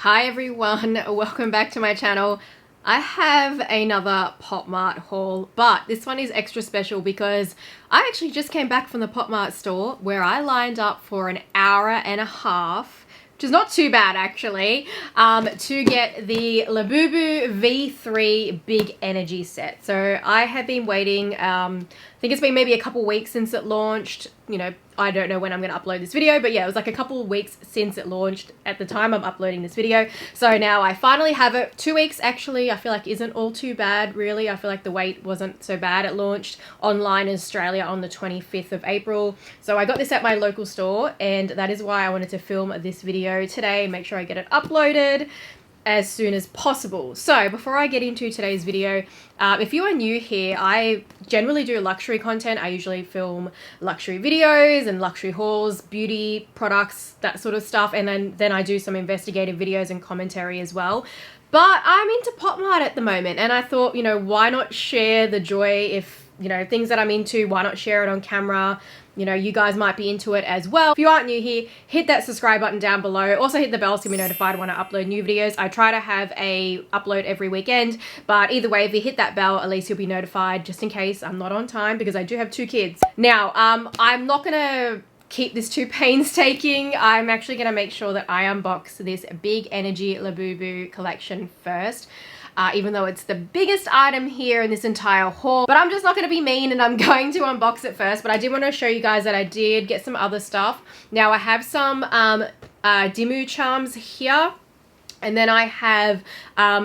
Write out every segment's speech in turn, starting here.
Hi everyone, welcome back to my channel. I have another Pop Mart haul, but this one is extra special because I actually just came back from the Pop Mart store where I lined up for an hour and a half, which is not too bad actually, to get the Labubu V3 Big Energy set. So I have been waiting, I think it's been maybe a couple weeks since it launched. You know, I don't know when I'm going to upload this video, but yeah, it was like a couple of weeks since it launched at the time I'm uploading this video. So now I finally have it. 2 weeks actually, I feel like isn't all too bad really. I feel like the wait wasn't so bad. It launched online in Australia on the 25th of April. So I got this at my local store, and that is why I wanted to film this video today, make sure I get it uploaded as soon as possible. So before I get into today's video, if you are new here, I generally do luxury content. I usually film luxury videos and luxury hauls, beauty products, that sort of stuff, and then I do some investigative videos and commentary as well. But I'm into Pop Mart at the moment, and I thought, you know, why not share the joy? If, you know, things that I'm into, why not share it on camera? You know, you guys might be into it as well. If you aren't new here, hit that subscribe button down below. Also hit the bell so you'll be notified when I upload new videos. I try to have a upload every weekend, but either way, if you hit that bell, at least you'll be notified just in case I'm not on time, because I do have 2 kids. Now, I'm not gonna keep this too painstaking. I'm actually gonna make sure that I unbox this Big Energy Labubu collection first. Even though it's the biggest item here in this entire haul. But I'm just not going to be mean, and I'm going to unbox it first. But I did want to show you guys that I did get some other stuff. Now I have some Dimoo charms here. And then I have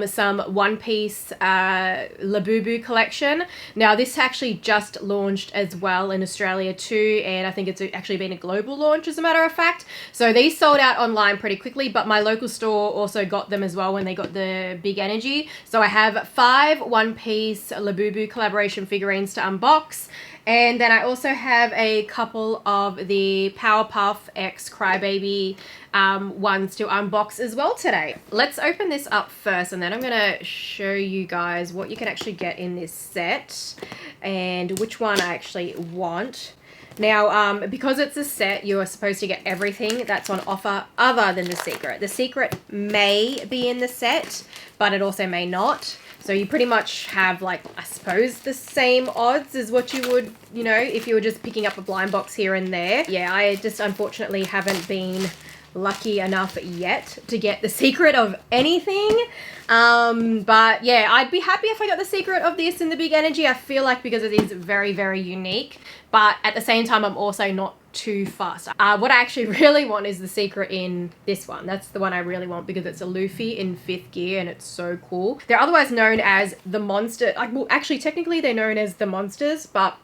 some one-piece Labubu collection. Now this actually just launched as well in Australia too, and I think it's actually been a global launch as a matter of fact. So these sold out online pretty quickly, but my local store also got them as well when they got the Big Energy. So I have 5 one-piece Labubu collaboration figurines to unbox. And then I also have a couple of the Powerpuff X Crybaby ones to unbox as well today. Let's open this up first, and then I'm going to show you guys what you can actually get in this set and which one I actually want. Now, because it's a set, you are supposed to get everything that's on offer other than the secret. The secret may be in the set, but it also may not. So you pretty much have, like, I suppose the same odds as what you would, you know, if you were just picking up a blind box here and there. Yeah, I just unfortunately haven't been lucky enough yet to get the secret of anything. But yeah, I'd be happy if I got the secret of this in the Big Energy. I feel like because it is very, very unique, but at the same time, I'm also not too fussed. What I actually really want is the secret in this one. That's the one I really want because it's a Luffy in 5th gear and it's so cool. They're otherwise known as the monster. Well, actually, technically they're known as the monsters, but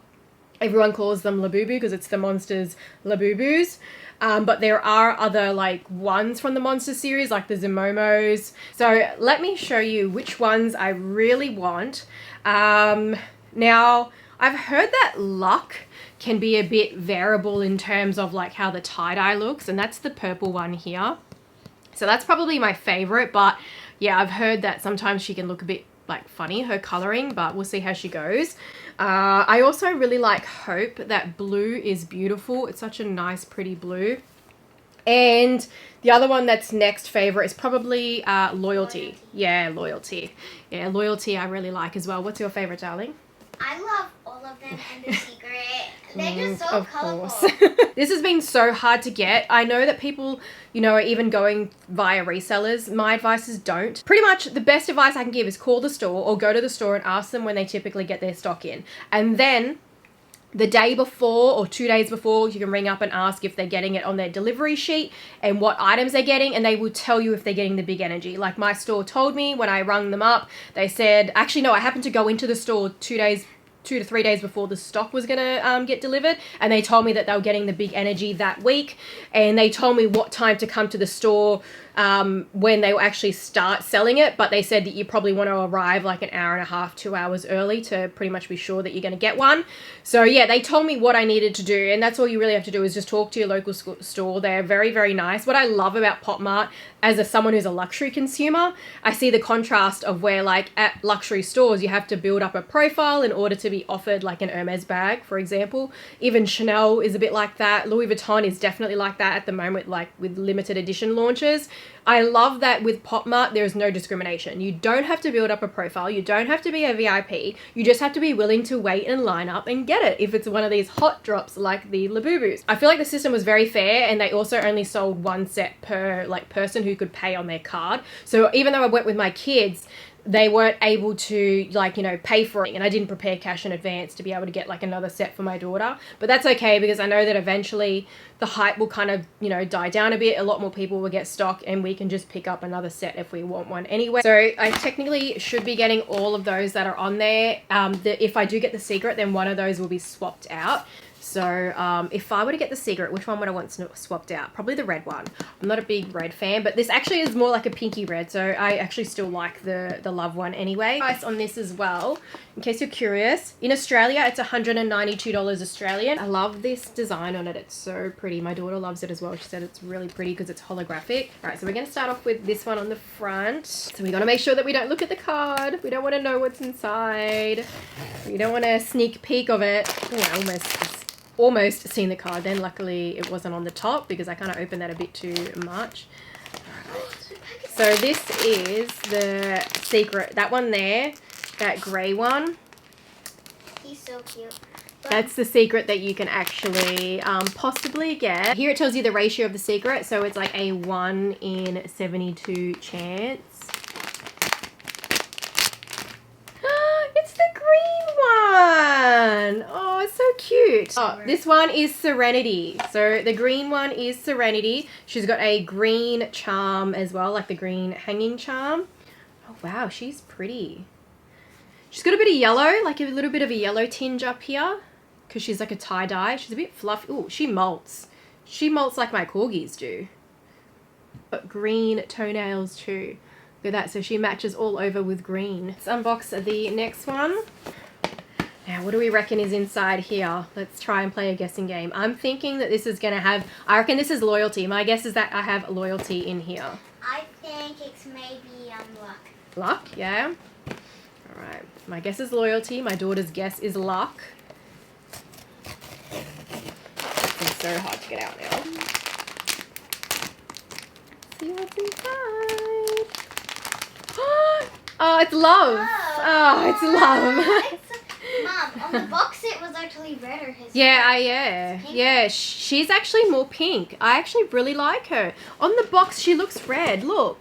everyone calls them Labubu because it's the monsters Labubus. But there are other like ones from the monster series, like the Zimomos. So let me show you which ones I really want. Now, I've heard that luck can be a bit variable in terms of like how the tie-dye looks, and that's the purple one here. So that's probably my favorite, but yeah, I've heard that sometimes she can look a bit like funny, her coloring, but we'll see how she goes. I also really like Hope. That blue is beautiful. It's such a nice, pretty blue. And the other one that's next favorite is probably Loyalty. Yeah, Loyalty. Yeah, Loyalty I really like as well. What's your favorite, darling? I love all of them and the secret. They're just so of colorful. Course. This has been so hard to get. I know that people, you know, are even going via resellers. My advice is don't. Pretty much the best advice I can give is call the store or go to the store and ask them when they typically get their stock in. And then the day before or 2 days before, you can ring up and ask if they're getting it on their delivery sheet and what items they're getting, and they will tell you if they're getting the Big Energy. Like my store told me when I rung them up, they said, actually no, I happened to go into the store 2 to 3 days before the stock was gonna get delivered, and they told me that they were getting the Big Energy that week, and they told me what time to come to the store when they will actually start selling it, but they said that you probably want to arrive like an hour and a half, 2 hours early to pretty much be sure that you're going to get one. So yeah, they told me what I needed to do, and that's all you really have to do is just talk to your local store. They're very, very nice. What I love about Pop Mart, as someone who's a luxury consumer, I see the contrast of where like at luxury stores, you have to build up a profile in order to be offered like an Hermes bag, for example. Even Chanel is a bit like that. Louis Vuitton is definitely like that at the moment, like with limited edition launches. I love that with Pop Mart, there is no discrimination. You don't have to build up a profile. You don't have to be a VIP. You just have to be willing to wait and line up and get it if it's one of these hot drops like the Labubus. I feel like the system was very fair, and they also only sold one set per like person who could pay on their card. So even though I went with my kids, they weren't able to, like, you know, pay for it, and I didn't prepare cash in advance to be able to get like another set for my daughter. But that's okay, because I know that eventually the hype will kind of, you know, die down a bit. A lot more people will get stock, and we can just pick up another set if we want one anyway. So I technically should be getting all of those that are on there. If I do get the secret, then one of those will be swapped out. So if I were to get the secret, which one would I want swapped out? Probably the red one. I'm not a big red fan, but this actually is more like a pinky red, so I actually still like the love one anyway. Price on this as well, in case you're curious. In Australia, it's $192 Australian. I love this design on it. It's so pretty. My daughter loves it as well. She said it's really pretty because it's holographic. All right, so we're going to start off with this one on the front. So we got to make sure that we don't look at the card. We don't want to know what's inside. We don't want a sneak peek of it. Oh, I almost seen the card then. Luckily it wasn't on the top because I kind of opened that a bit too much. So this is the secret. That one there, that grey one. He's so cute. That's the secret that you can actually possibly get. Here it tells you the ratio of the secret. So it's like a 1 in 72 chance. It's the green one. Oh, it's so cute. Oh, this one is Serenity. So the green one is Serenity. She's got a green charm as well, like the green hanging charm. Oh, wow, she's pretty. She's got a bit of yellow, like a little bit of a yellow tinge up here, because she's like a tie-dye. She's a bit fluffy. Oh, she molts. She molts like my corgis do. Got green toenails too. Look at that. So she matches all over with green. Let's unbox the next one. Now, what do we reckon is inside here? Let's try and play a guessing game. I'm thinking that this is going to have... I reckon this is loyalty. My guess is that I have loyalty in here. I think it's maybe luck. Luck? Yeah. All right. My guess is loyalty. My daughter's guess is luck. It's so hard to get out now. Let's see what's inside. Oh, it's love. Oh, it's love. Mom, on the box it was actually redder. Yeah. She's actually more pink. I actually really like her. On the box, she looks red. Look.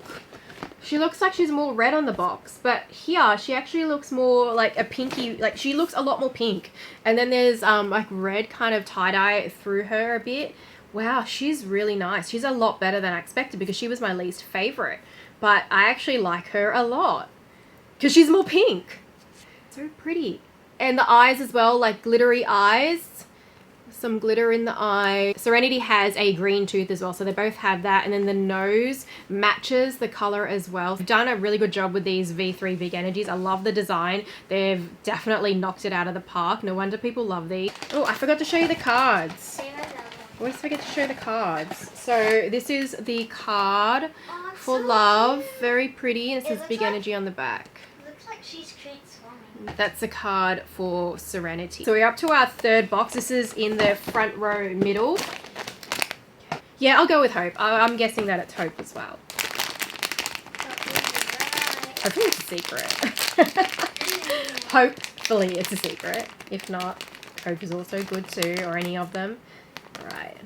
She looks like she's more red on the box. But here, she actually looks more like a pinky. Like, she looks a lot more pink. And then there's like red kind of tie-dye through her a bit. Wow, she's really nice. She's a lot better than I expected because she was my least favorite. But I actually like her a lot because she's more pink. So pretty. And the eyes as well, like glittery eyes. Some glitter in the eye. Serenity has a green tooth as well, so they both have that. And then the nose matches the color as well. They've done a really good job with these V3 Big Energies. I love the design. They've definitely knocked it out of the park. No wonder people love these. Oh, I forgot to show you the cards. Always forget to show the cards. So this is the card for love. Cute. Very pretty. And it says Big Energy on the back. Looks like she's transforming. That's the card for Serenity. So we're up to our third box. This is in the front row middle. Yeah, I'll go with Hope. I'm guessing that it's Hope as well. Hopefully it's a secret. Hopefully it's a secret. If not, Hope is also good too, or any of them. Right.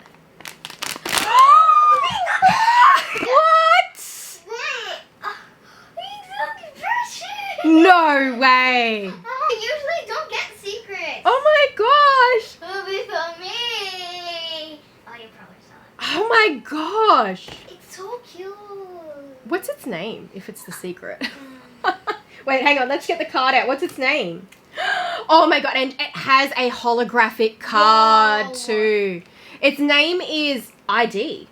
What? No way. I usually don't get secrets. Oh my gosh. It'll be for me. Oh, you probably saw it. Oh my gosh. It's so cute. What's its name if it's the secret? Wait, hang on. Let's get the card out. What's its name? Oh my god. And it has a holographic card too. Its name is ID.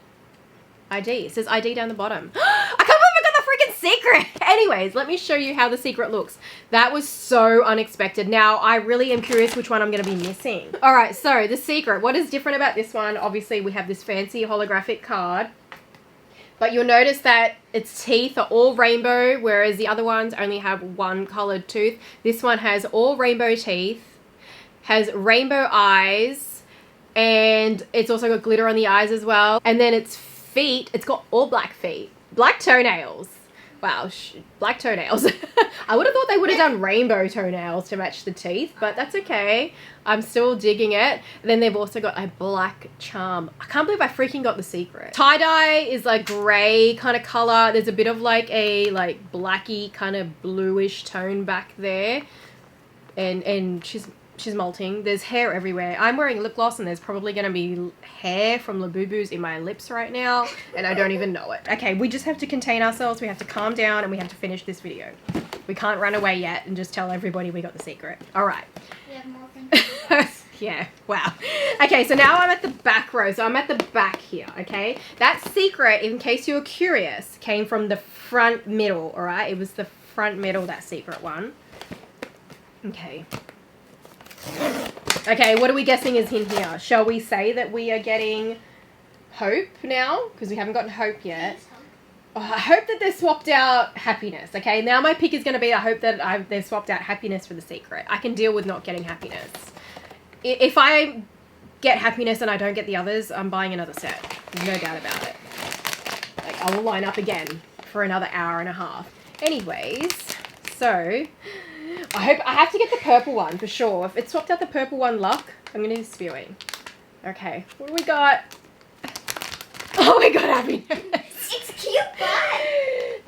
It says ID down the bottom. I can't believe I got the freaking secret. Anyways, let me show you how the secret looks. That was so unexpected. Now, I really am curious which one I'm going to be missing. All right, so the secret. What is different about this one? Obviously, we have this fancy holographic card. But you'll notice that its teeth are all rainbow, whereas the other ones only have one colored tooth. This one has all rainbow teeth, has rainbow eyes, and it's also got glitter on the eyes as well. And then its feet, it's got all black feet. black toenails. Wow, black toenails. I would have thought they would have done rainbow toenails to match the teeth, but that's okay. I'm still digging it. And then they've also got a black charm. I can't believe I freaking got the secret. Tie-dye is like gray kind of color. There's a bit of like a like blacky kind of bluish tone back there. And she's molting. There's hair everywhere. I'm wearing lip gloss and there's probably going to be hair from Labubu's in my lips right now and I don't even know it. Okay, we just have to contain ourselves. We have to calm down and we have to finish this video. We can't run away yet and just tell everybody we got the secret. All right. We have more things. Yeah, wow. Okay, so now I'm at the back row. So I'm at the back here, okay? That secret, in case you were curious, came from the front middle, all right? It was the front middle, that secret one. Okay. Okay, what are we guessing is in here? Shall we say that we are getting hope now? Because we haven't gotten hope yet. Oh, I hope that they swapped out happiness. Okay, now my pick is going to be I hope that they've swapped out happiness for the secret. I can deal with not getting happiness. If I get happiness and I don't get the others, I'm buying another set. No doubt about it. Like, I will line up again for another hour and a half. Anyways, so I hope I have to get the purple one for sure. If it swapped out the purple one, luck, I'm going to be spewing. Okay, what do we got? Oh, we got happiness. It's cute, but...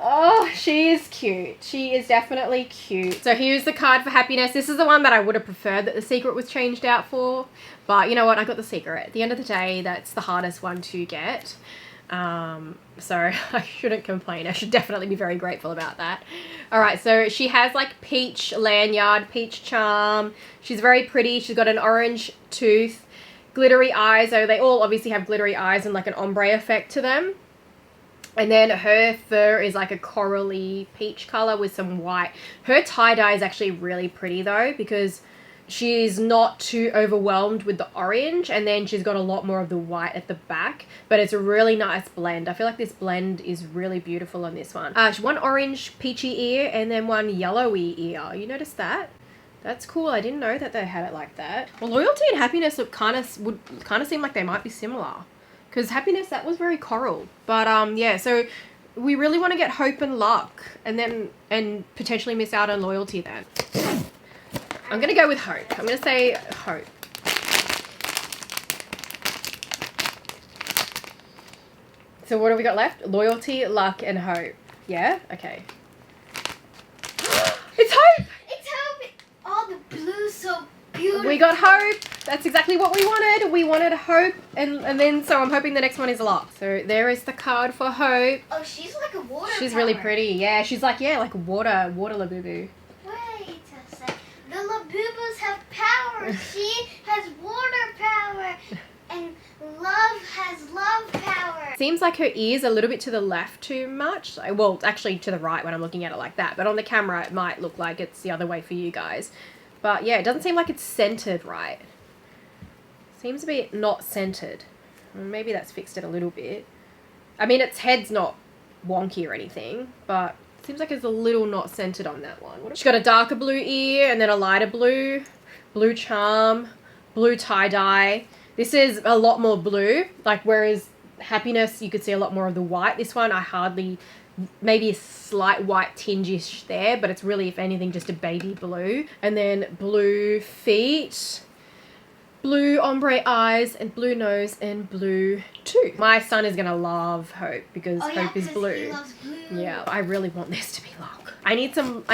Oh, she is cute. She is definitely cute. So here's the card for happiness. This is the one that I would have preferred that the secret was changed out for. But you know what? I got the secret. At the end of the day, that's the hardest one to get. So I shouldn't complain. I should definitely be very grateful about that. All right, so she has like peach lanyard, peach charm. She's very pretty. She's got an orange tooth, glittery eyes. So they all obviously have glittery eyes and like an ombre effect to them. And then her fur is like a corally peach color with some white. Her tie-dye is actually really pretty though, because she's not too overwhelmed with the orange, and then she's got a lot more of the white at the back, but it's a really nice blend. I feel like this blend is really beautiful on this one. One orange peachy ear and then one yellowy ear. You notice that? That's cool. I didn't know that they had it like that. Well, loyalty and happiness would kind of seem like they might be similar, because happiness, that was very coral. But yeah, so we really want to get hope and luck, and potentially miss out on loyalty then. I'm going to go with hope. I'm going to say hope. So what have we got left? Loyalty, luck, and hope. Yeah? Okay. It's hope! It's hope! Oh, the blue's so beautiful. We got hope. That's exactly what we wanted. We wanted hope, and then so I'm hoping the next one is luck. So there is the card for hope. Oh, she's like a water She's power. really pretty. Yeah, she's like, yeah, like water Labubu. Wait a sec. The Labubus have power. She has water power. And love has love power. Seems like her ears a little bit to the left too much. Well, actually to the right when I'm looking at it like that. But on the camera, it might look like it's the other way for you guys. But yeah, it doesn't seem like it's centered right. Seems to be not centered. Maybe that's fixed it a little bit. I mean, its head's not wonky or anything, but it seems like it's a little not centered on that one. She's got a darker blue ear and then a lighter blue, blue charm, blue tie-dye. This is a lot more blue, like whereas happiness, you could see a lot more of the white. This one, I hardly, maybe a slight white tinge-ish there, but it's really, if anything, just a baby blue. And then blue feet, blue ombre eyes, and blue nose, and blue tooth. My son is gonna love Hope because Hope is blue. He loves blue. Yeah, I really want this to be luck. I need some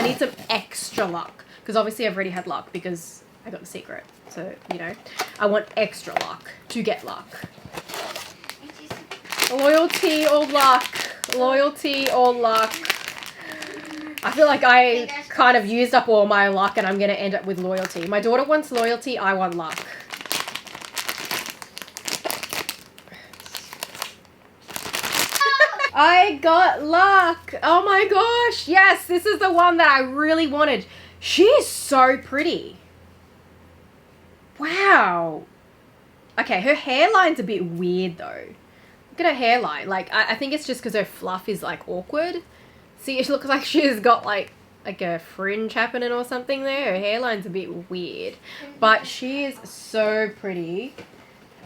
extra luck, because obviously I've already had luck because I got the secret. So, you know, I want extra luck to get luck. Loyalty or luck. Loyalty or luck. I feel like I kind of used up all my luck and I'm going to end up with loyalty. My daughter wants loyalty, I want luck. I got luck. Oh my gosh. Yes, this is the one that I really wanted. She is so pretty. Wow. Okay, her hairline's a bit weird though. Look at her hairline. Like, I think it's just because her fluff is like awkward. See, it looks like she's got like a fringe happening or something there. Her hairline's a bit weird. But she is so pretty.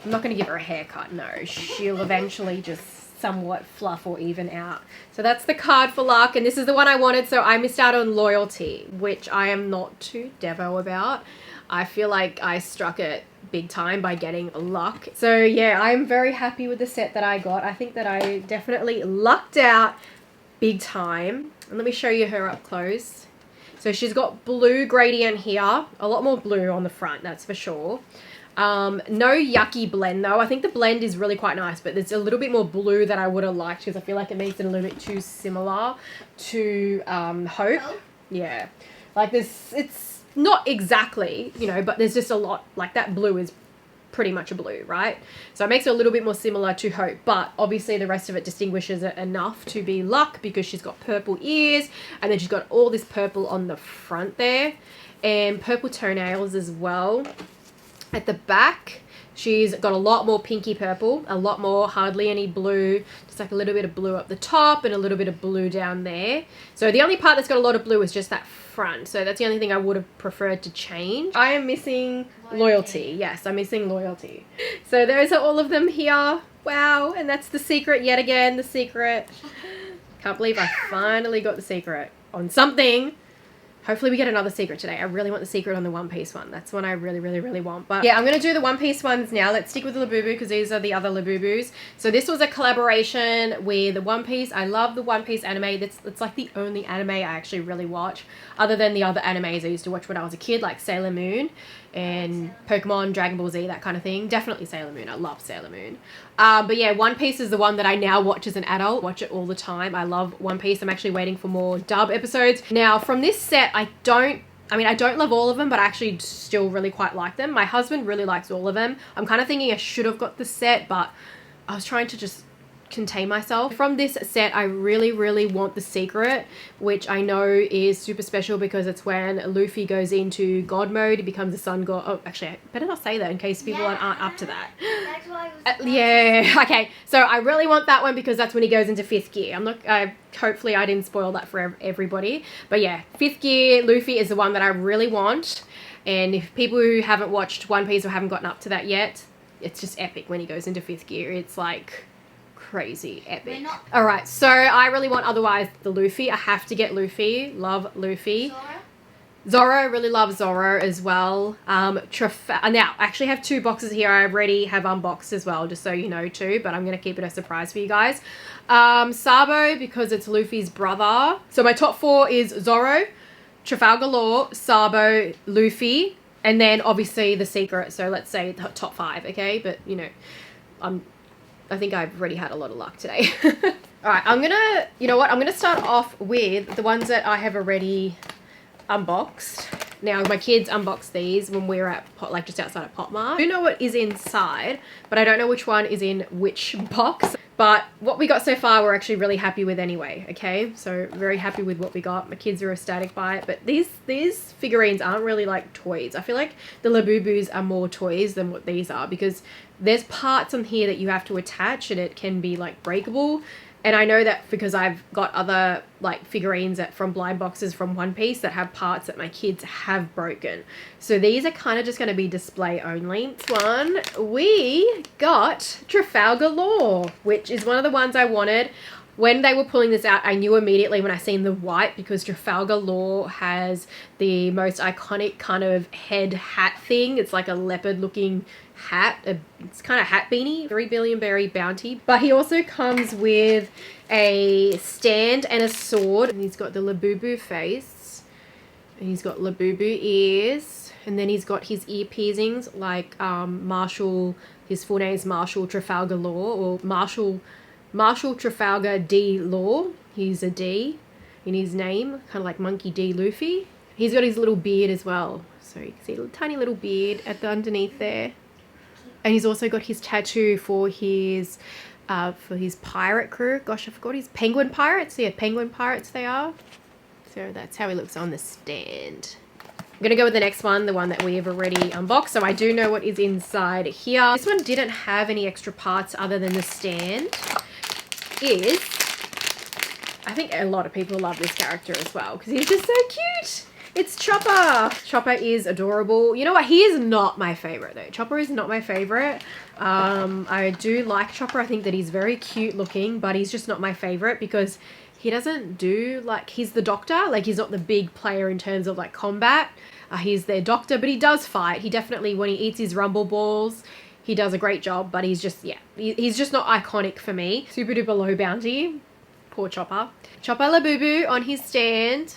I'm not going to give her a haircut, no. She'll eventually just somewhat fluff or even out. So that's the card for luck, and this is the one I wanted, so I missed out on loyalty, which I am not too devo about. I feel like I struck it big time by getting luck. So yeah, I'm very happy with the set that I got. I think that I definitely lucked out big time. And let me show you her up close. So she's got blue gradient here, a lot more blue on the front, that's for sure. No yucky blend though. I think the blend is really quite nice, but there's a little bit more blue that I would have liked because I feel like it makes it a little bit too similar to Hope. Yeah, like this, it's not exactly, you know, but there's just a lot, like that blue is pretty much a blue, right? So it makes it a little bit more similar to Hope, but obviously the rest of it distinguishes it enough to be luck because she's got purple ears and then she's got all this purple on the front there and purple toenails as well. At the back, she's got a lot more pinky purple, a lot more, hardly any blue, just like a little bit of blue up the top and a little bit of blue down there. So the only part that's got a lot of blue is just that front. So that's the only thing I would have preferred to change. I am missing loyalty. Yes, I'm missing loyalty. So those are all of them here. Wow. And that's the secret yet again, the secret. Can't believe I finally got the secret on something. Hopefully we get another secret today. I really want the secret on the One Piece one. That's one I really, really, really want. But yeah, I'm going to do the One Piece ones now. Let's stick with the Labubu because these are the other Labubus. So this was a collaboration with One Piece. I love the One Piece anime. It's like the only anime I actually really watch other than the other animes I used to watch when I was a kid, like Sailor Moon and Pokemon, Dragon Ball Z, that kind of thing. Definitely Sailor Moon. I love Sailor Moon. But yeah, One Piece is the one that I now watch as an adult. Watch it all the time. I love One Piece. I'm actually waiting for more dub episodes. Now, from this set, I don't love all of them, but I actually still really quite like them. My husband really likes all of them. I'm kind of thinking I should have got the set, but I was trying to just contain myself. From this set, I really, really want the secret, which I know is super special because it's when Luffy goes into God mode, he becomes a sun god. Oh, actually, I better not say that in case people aren't up to that. That's why I was yeah, okay. So I really want that one because that's when he goes into 5th gear. Hopefully I didn't spoil that for everybody. But yeah, 5th gear Luffy is the one that I really want. And if people who haven't watched One Piece or haven't gotten up to that yet, it's just epic when he goes into 5th gear. It's like crazy epic. All right, so I really want otherwise the Luffy. I have to get Luffy. Love Luffy. Zoro, really love Zoro as well. Now I actually have 2 boxes here. I already have unboxed as well, just so you know too, but I'm gonna keep it a surprise for you guys. Sabo, because it's Luffy's brother. So my top 4 is Zoro, Trafalgar Law, Sabo, Luffy, and then obviously the secret. So let's say the top 5, okay? But you know, I think I've already had a lot of luck today. All right, you know what? I'm gonna start off with the ones that I have already unboxed. Now, my kids unboxed these when we were at just outside of Pop Mart. I do know what is inside, but I don't know which one is in which box. But what we got so far, we're actually really happy with anyway, okay? So very happy with what we got. My kids are ecstatic by it, but these figurines aren't really like toys. I feel like the Labubus are more toys than what these are because there's parts on here that you have to attach and it can be like breakable. And I know that because I've got other like figurines from blind boxes from One Piece that have parts that my kids have broken. So these are kind of just going to be display only. This one, we got Trafalgar Law, which is one of the ones I wanted. When they were pulling this out, I knew immediately when I seen the white because Trafalgar Law has the most iconic kind of head hat thing. It's like a leopard looking hat. It's kind of hat beanie, 3 billion berry bounty. But he also comes with a stand and a sword. And he's got the Labubu face. And he's got Labubu ears. And then he's got his ear piercings like Marshall, his full name is Marshall Trafalgar Law or Marshall Trafalgar D. Law. He's a D in his name, kind of like Monkey D. Luffy. He's got his little beard as well. So you can see a tiny little beard at the underneath there. And he's also got his tattoo for his pirate crew. Gosh, I forgot his penguin pirates. Yeah, penguin pirates they are. So that's how he looks on the stand. I'm going to go with the next one, the one that we have already unboxed. So I do know what is inside here. This one didn't have any extra parts other than the stand. I think a lot of people love this character as well because he's just so cute. It's Chopper. Chopper is adorable. You know what? He is not my favorite though. Chopper is not my favorite. I do like Chopper. I think that he's very cute looking, but he's just not my favorite because he doesn't do, like, he's the doctor. Like, he's not the big player in terms of, like, combat. He's their doctor, but he does fight. He definitely, when he eats his rumble balls, he does a great job, but he's just, yeah, he's just not iconic for me. Super duper low bounty. Poor Chopper. Chopper Labubu on his stand.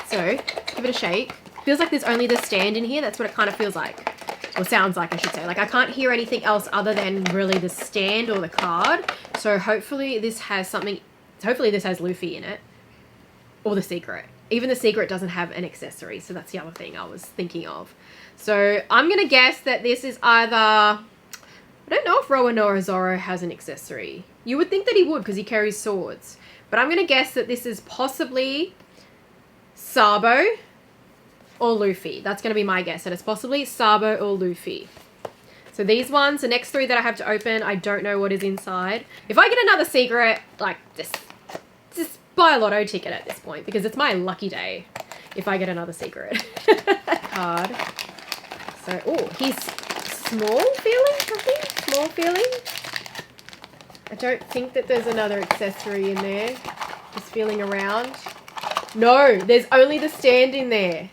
So, let's give it a shake. Feels like there's only the stand in here. That's what it kind of feels like. Or sounds like, I should say. Like, I can't hear anything else other than really the stand or the card. So, hopefully this has something... Hopefully this has Luffy in it. Or the secret. Even the secret doesn't have an accessory. So, that's the other thing I was thinking of. So, I'm going to guess that this is either... I don't know if Roanoa Zoro has an accessory. You would think that he would because he carries swords. But I'm going to guess that this is possibly Sabo or Luffy. That's going to be my guess. And it's possibly Sabo or Luffy. So these ones, the next three that I have to open, I don't know what is inside. If I get another secret, like, just buy a lotto ticket at this point because it's my lucky day if I get another secret. Card. So, oh, he's small feeling, I think. Small feeling. I don't think that there's another accessory in there. Just feeling around. No, there's only the stand in there.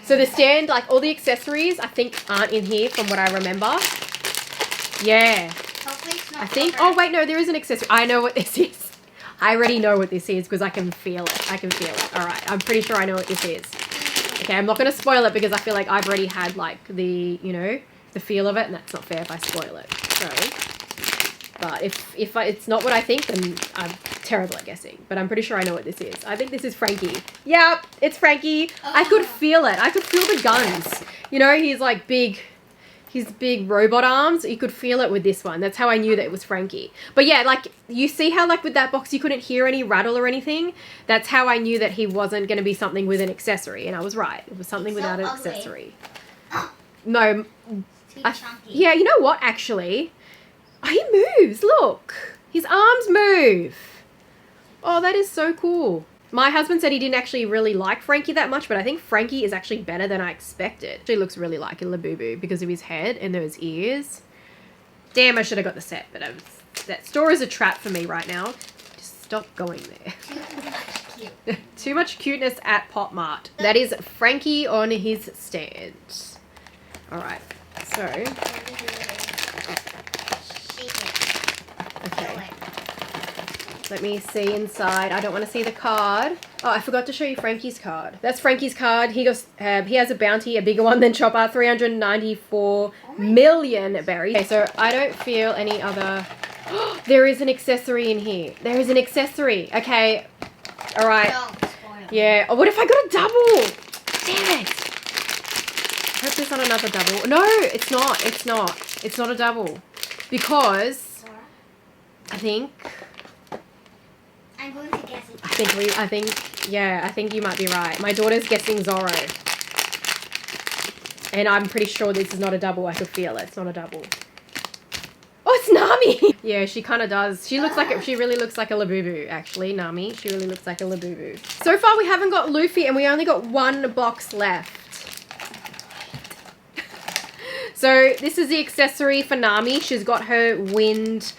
So the stand, like all the accessories, I think aren't in here from what I remember. Yeah. I think, oh wait, no, there is an accessory. I know what this is. I already know what this is because I can feel it. I can feel it. All right, I'm pretty sure I know what this is. Okay, I'm not going to spoil it because I feel like I've already had like the, you know, the feel of it, and that's not fair if I spoil it. So, but if it's not what I think, then I'm terrible at guessing. But I'm pretty sure I know what this is. I think this is Frankie. Yep, it's Frankie. Oh. I could feel it. I could feel the guns. You know, he's like big, his big robot arms. You could feel it with this one. That's how I knew that it was Frankie. But yeah, like you see how like with that box you couldn't hear any rattle or anything? That's how I knew that he wasn't going to be something with an accessory. And I was right. It was something without an accessory. No. Yeah, you know what, actually? Oh, he moves, look. His arms move. Oh, that is so cool. My husband said he didn't actually really like Frankie that much, but I think Frankie is actually better than I expected. He looks really like a Labubu because of his head and those ears. Damn, I should have got the set, but that store is a trap for me right now. Just stop going there. Too much cuteness at Pop Mart. That is Frankie on his stand. All right, so... Okay. Let me see inside. I don't want to see the card. Oh, I forgot to show you Frankie's card. That's Frankie's card. He goes. He has a bounty, a bigger one than Chopper. 394 million berries. Okay, so I don't feel any other. There is an accessory in here. There is an accessory. Okay. All right. Yeah. Oh, what if I got a double? Damn it. I hope there's not another double. No, it's not. It's not. It's not a double. Because I think... I'm going to guess it. I think you might be right. My daughter's guessing Zoro. And I'm pretty sure this is not a double. I could feel it. It's not a double. Oh, it's Nami! Yeah, she kind of does. She looks like she really looks like a Labubu, actually. Nami, she really looks like a Labubu. So far, we haven't got Luffy, and we only got one box left. So this is the accessory for Nami. She's got her wind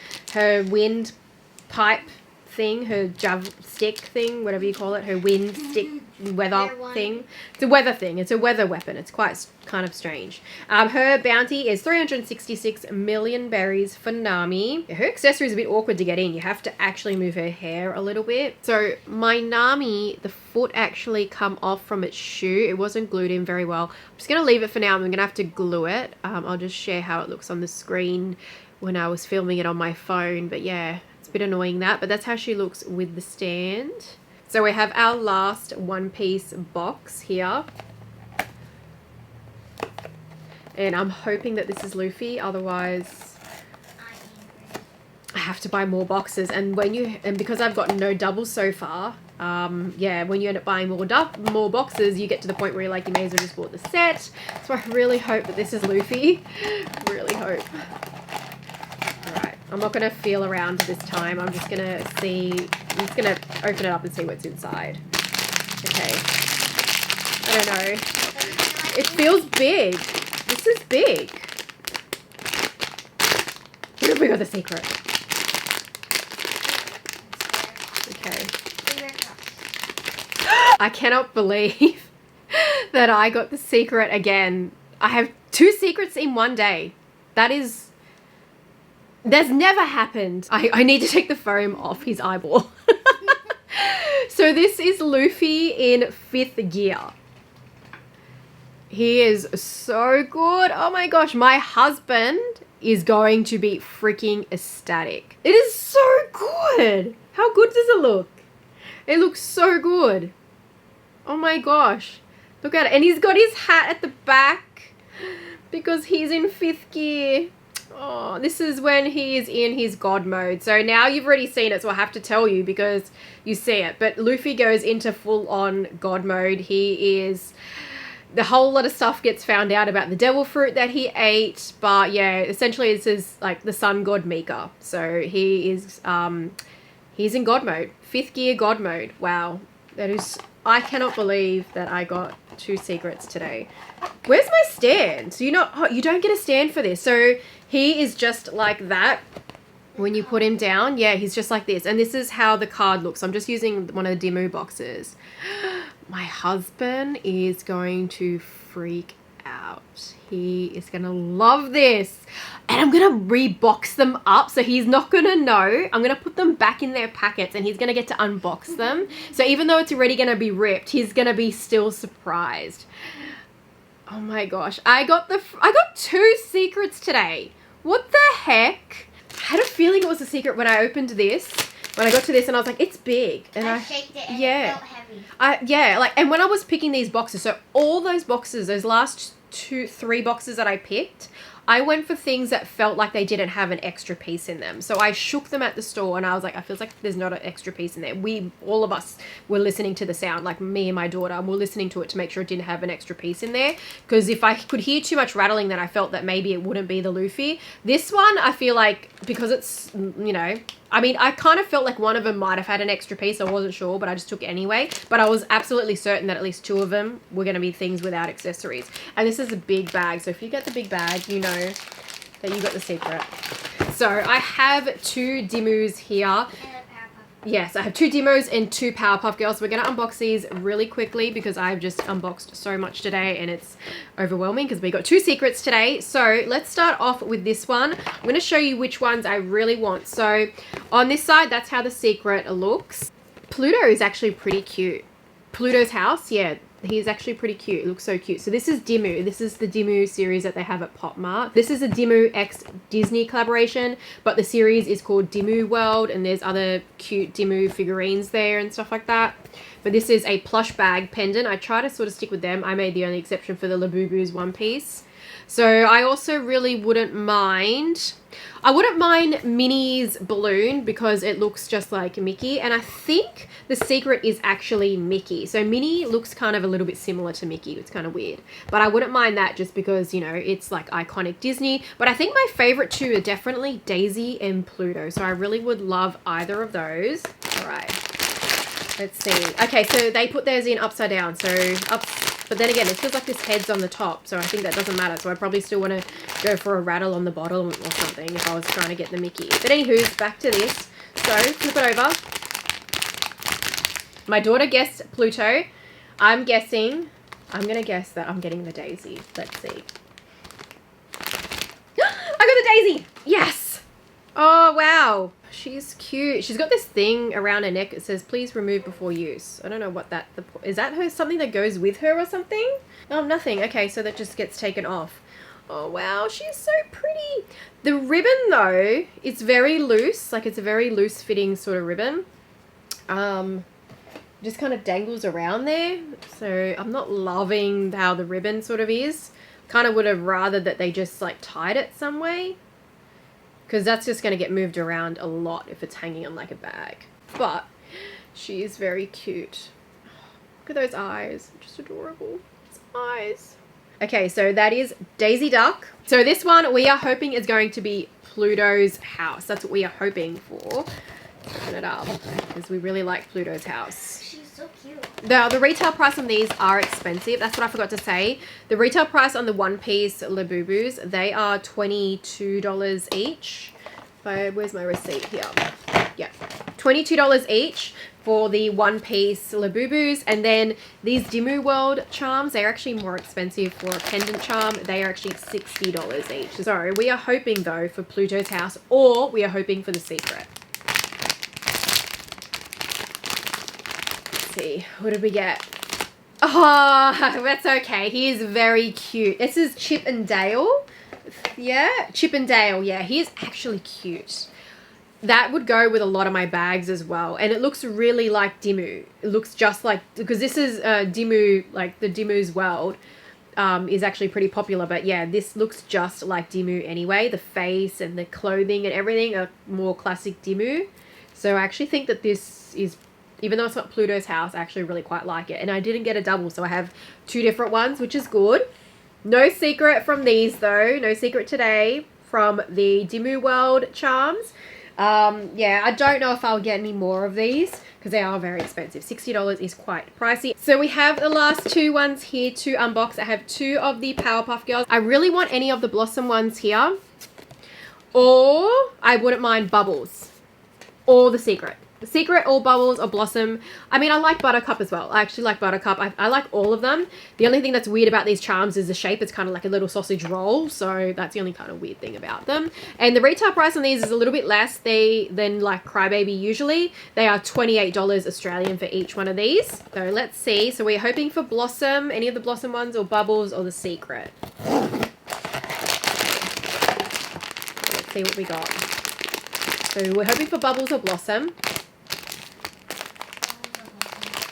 pipe thing, her jav stick thing, whatever you call it, her wind stick weather thing. It's a weather thing. It's a weather weapon. It's quite kind of strange. Her bounty is 366 million berries for Nami. Her accessory is a bit awkward to get in. You have to actually move her hair a little bit. So my Nami, the foot actually come off from its shoe. It wasn't glued in very well. I'm just going to leave it for now. I'm going to have to glue it. I'll just share how it looks on the screen when I was filming it on my phone. But yeah, it's a bit annoying that. But that's how she looks with the stand. So we have our last one-piece box here. And I'm hoping that this is Luffy, otherwise I have to buy more boxes. And because I've got no doubles so far, yeah, when you end up buying more boxes, you get to the point where you're like, you may as well just bought the set. So I really hope that this is Luffy. Really hope. Alright, I'm not going to feel around this time. I'm just going to see, I'm just going to open it up and see what's inside. Okay. I don't know. It feels big. This is big. What have we got the secret? Okay. I cannot believe that I got the secret again. I have 2 secrets in one day. That's never happened. I need to take the foam off his eyeball. So this is Luffy in 5th gear. He is so good. Oh my gosh, my husband is going to be freaking ecstatic. It is so good. How good does it look? It looks so good. Oh my gosh. Look at it. And he's got his hat at the back because he's in 5th gear. Oh, this is when he is in his God mode. So now you've already seen it, so I have to tell you because you see it. But Luffy goes into full-on God mode. He is... The whole lot of stuff gets found out about the devil fruit that he ate. But yeah, essentially this is like the sun god Mika. So he is... he's in God mode. 5th gear God mode. Wow. That is... I cannot believe that I got 2 secrets today. Where's my stand? So you don't get a stand for this. So he is just like that when you put him down. Yeah, he's just like this. And this is how the card looks. I'm just using one of the Dimoo boxes. My husband is going to freak out. He is going to love this. And I'm going to rebox them up so he's not going to know. I'm going to put them back in their packets and he's going to get to unbox them. So even though it's already going to be ripped, he's going to be still surprised. Oh my gosh. I got 2 secrets today. What the heck? I had a feeling it was a secret when I opened this. When I got to this and I was like, it's big. And I shaked it and yeah. it felt heavy. And when I was picking these boxes, so all those boxes, those last 3 boxes that I picked, I went for things that felt like they didn't have an extra piece in them. So I shook them at the store and I was like, I feel like there's not an extra piece in there. All of us were listening to the sound, like me and my daughter, and we're listening to it to make sure it didn't have an extra piece in there. Because if I could hear too much rattling, then I felt that maybe it wouldn't be the Luffy. This one, I feel like, because it's, you know, I mean, I kind of felt like one of them might have had an extra piece. I wasn't sure, but I just took it anyway. But I was absolutely certain that at least 2 of them were going to be things without accessories. And this is a big bag. So if you get the big bag, you know that you got the secret. So I have 2 Dimoos here. And a Powerpuff. Yes, I have 2 Demos and 2 Powerpuff Girls. We're going to unbox these really quickly because I've just unboxed so much today and it's overwhelming because we got 2 secrets today. So let's start off with this one. I'm going to show you which ones I really want. So on this side, that's how the secret looks. Pluto is actually pretty cute. Pluto's house, yeah. He's actually pretty cute. It looks so cute. So this is Dimoo. This is the Dimoo series that they have at Pop Mart. This is a Dimoo X Disney collaboration, but the series is called Dimoo World, and there's other cute Dimoo figurines there and stuff like that. But this is a plush bag pendant. I try to sort of stick with them. I made the only exception for the Labubu's one piece. So I also really wouldn't mind... I wouldn't mind Minnie's balloon because it looks just like Mickey. And I think the secret is actually Mickey. So Minnie looks kind of a little bit similar to Mickey. It's kind of weird. But I wouldn't mind that just because, you know, it's like iconic Disney. But I think my favorite 2 are definitely Daisy and Pluto. So I really would love either of those. All right. Let's see. Okay, so they put theirs in upside down. So up... But then again, it feels like this head's on the top, so I think that doesn't matter. So I probably still want to go for a rattle on the bottle or something if I was trying to get the Mickey. But anywho, back to this. So flip it over. My daughter guessed Pluto. I'm going to guess that I'm getting the Daisy. Let's see. I got the Daisy! Yes! Oh, wow. She's cute. She's got this thing around her neck. It says, please remove before use. I don't know what that... Is that her something that goes with her or something? Oh, nothing. Okay, so that just gets taken off. Oh, wow. She's so pretty. The ribbon, though, it's very loose. Like, it's a very loose-fitting sort of ribbon. Just kind of dangles around there. So I'm not loving how the ribbon sort of is. Kind of would have rather that they just, like, tied it some way. Because that's just going to get moved around a lot if it's hanging on like a bag. But she is very cute. Look at those eyes. Just adorable. Those eyes. Okay, so that is Daisy Duck. So this one we are hoping is going to be Pluto's house. That's what we are hoping for. Open it up because we really like Pluto's house. She's so cute. The retail price on these are expensive. That's what I forgot to say. The retail price on the one-piece Labubus, they are $22 each. Where's my receipt here? Yeah, $22 each for the one-piece Labubus. And then these Dimoo World charms, they're actually more expensive for a pendant charm. They are actually $60 each. So we are hoping, though, for Pluto's house, or we are hoping for the secret. Let's see. What did we get? Oh, that's okay. He is very cute. This is Chip and Dale. Yeah, Chip and Dale. Yeah, he is actually cute. That would go with a lot of my bags as well. And it looks really like Dimoo. It looks just like, because this is Dimoo, like the Dimoo's World is actually pretty popular. But yeah, this looks just like Dimoo anyway. The face and the clothing and everything are more classic Dimoo. So I actually think that this is, even though it's not Pluto's house, I actually really quite like it. And I didn't get a double, so I have two different ones, which is good. No secret from these though. No secret today from the Dimoo World charms. Yeah, I don't know if I'll get any more of these because they are very expensive. $60 is quite pricey. So we have the last two ones here to unbox. I have two of the Powerpuff Girls. I really want any of the Blossom ones here, or I wouldn't mind Bubbles or the Secret. The Secret or Bubbles or Blossom. I mean, I like Buttercup as well. I actually like Buttercup. I like all of them. The only thing that's weird about these charms is the shape. It's kind of like a little sausage roll. So that's the only kind of weird thing about them. And the retail price on these is a little bit less than like Crybaby usually. They are $28 Australian for each one of these. So let's see. So we're hoping for Blossom, any of the Blossom ones, or Bubbles, or the Secret. Let's see what we got. So we're hoping for Bubbles or Blossom.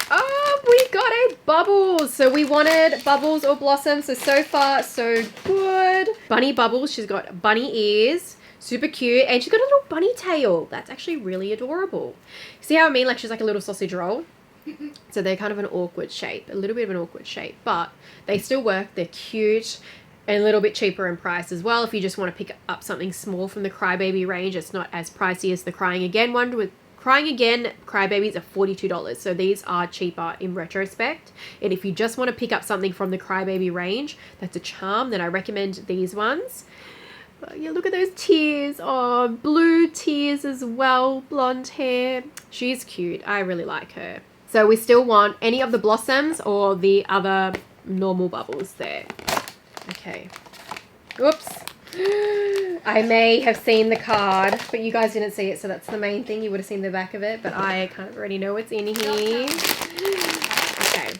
Oh, we got a Bubbles. So we wanted Bubbles or Blossom. So far, so good. Bunny Bubbles. She's got bunny ears. Super cute. And she's got a little bunny tail. That's actually really adorable. See how I mean? Like she's like a little sausage roll. So they're kind of an awkward shape. A little bit of an awkward shape. But they still work. They're cute. And a little bit cheaper in price as well. If you just want to pick up something small from the Crybaby range, it's not as pricey as the Crying Again one. With Crying Again, Crybabies are $42. So these are cheaper in retrospect. And if you just want to pick up something from the Crybaby range, that's a charm, then I recommend these ones. Yeah, look at those tears. Oh, blue tears as well. Blonde hair. She's cute. I really like her. So we still want any of the Blossoms or the other normal Bubbles there. Okay. Oops. I may have seen the card, but you guys didn't see it, so that's the main thing. You would have seen the back of it, but I kind of already know what's in here. Okay.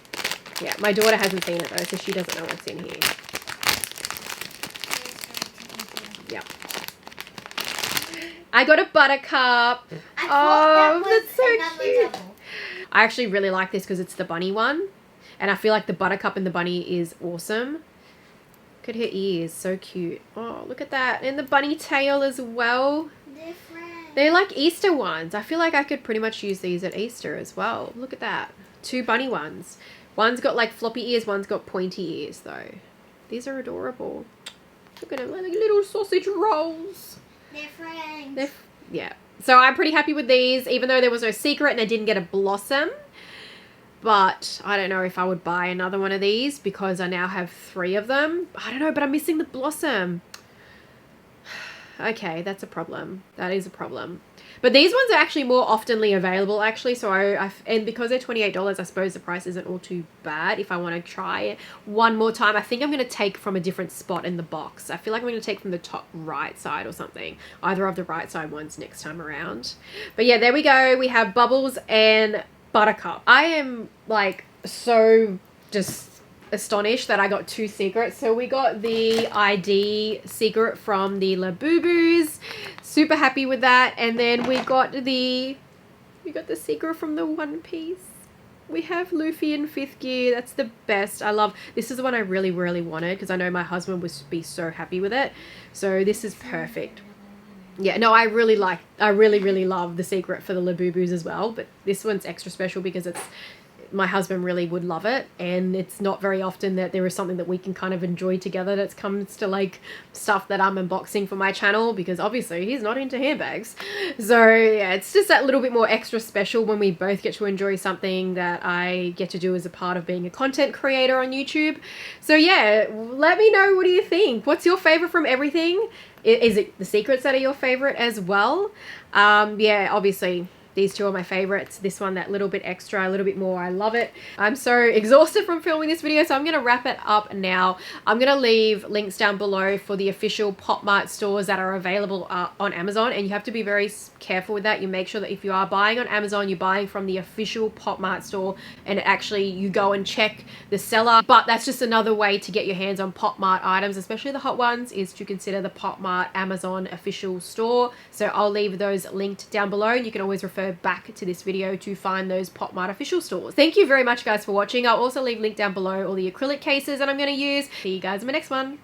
Yeah, my daughter hasn't seen it though, so she doesn't know what's in here. Yep. I got a Buttercup. Oh, that's so cute. I actually really like this because it's the bunny one, and I feel like the Buttercup and the bunny is awesome. Look at her ears, so cute. Oh, look at that. And the bunny tail as well. Different. They're like Easter ones. I feel like I could pretty much use these at Easter as well. Look at that. Two bunny ones. One's got like floppy ears, one's got pointy ears though. These are adorable. Look at them, like little sausage rolls. Different. Yeah. So I'm pretty happy with these, even though there was no Secret and I didn't get a Blossom. But I don't know if I would buy another one of these because I now have 3 of them. I don't know, but I'm missing the Blossom. Okay, that's a problem. That is a problem. But these ones are actually more oftenly available, actually. So and because they're $28, I suppose the price isn't all too bad. If I want to try it one more time, I think I'm going to take from a different spot in the box. I feel like I'm going to take from the top right side or something. Either of the right side ones next time around. But yeah, there we go. We have Bubbles and Buttercup. I am like so just astonished that I got 2 secrets. So we got the ID secret from the Labubus. Super happy with that. And then we got the secret from the One Piece. We have Luffy in 5th gear. That's the best. I love this. Is the one I really wanted because I know my husband would be so happy with it. So this is perfect. Yeah, no, I really love the secret for the Labubus as well, but this one's extra special because my husband really would love it, and it's not very often that there is something that we can kind of enjoy together that comes to like stuff that I'm unboxing for my channel, because obviously he's not into handbags. So yeah, it's just that little bit more extra special when we both get to enjoy something that I get to do as a part of being a content creator on YouTube. So yeah, let me know, what do you think? What's your favorite from everything? Is it the secrets that are your favorite as well? Yeah, obviously these two are my favorites. This one, that little bit extra, a little bit more, I love it. I'm so exhausted from filming this video, so I'm gonna wrap it up now. I'm gonna leave links down below for the official Pop Mart stores that are available on Amazon, and you have to be very careful with that. You make sure that if you are buying on Amazon, you're buying from the official Pop Mart store, and actually you go and check the seller. But that's just another way to get your hands on Pop Mart items, especially the hot ones, is to consider the Pop Mart Amazon official store. So I'll leave those linked down below, and you can always refer back to this video to find those Pop Mart official stores. Thank you very much, guys, for watching. I'll also leave link down below all the acrylic cases that I'm going to use. See you guys in my next one.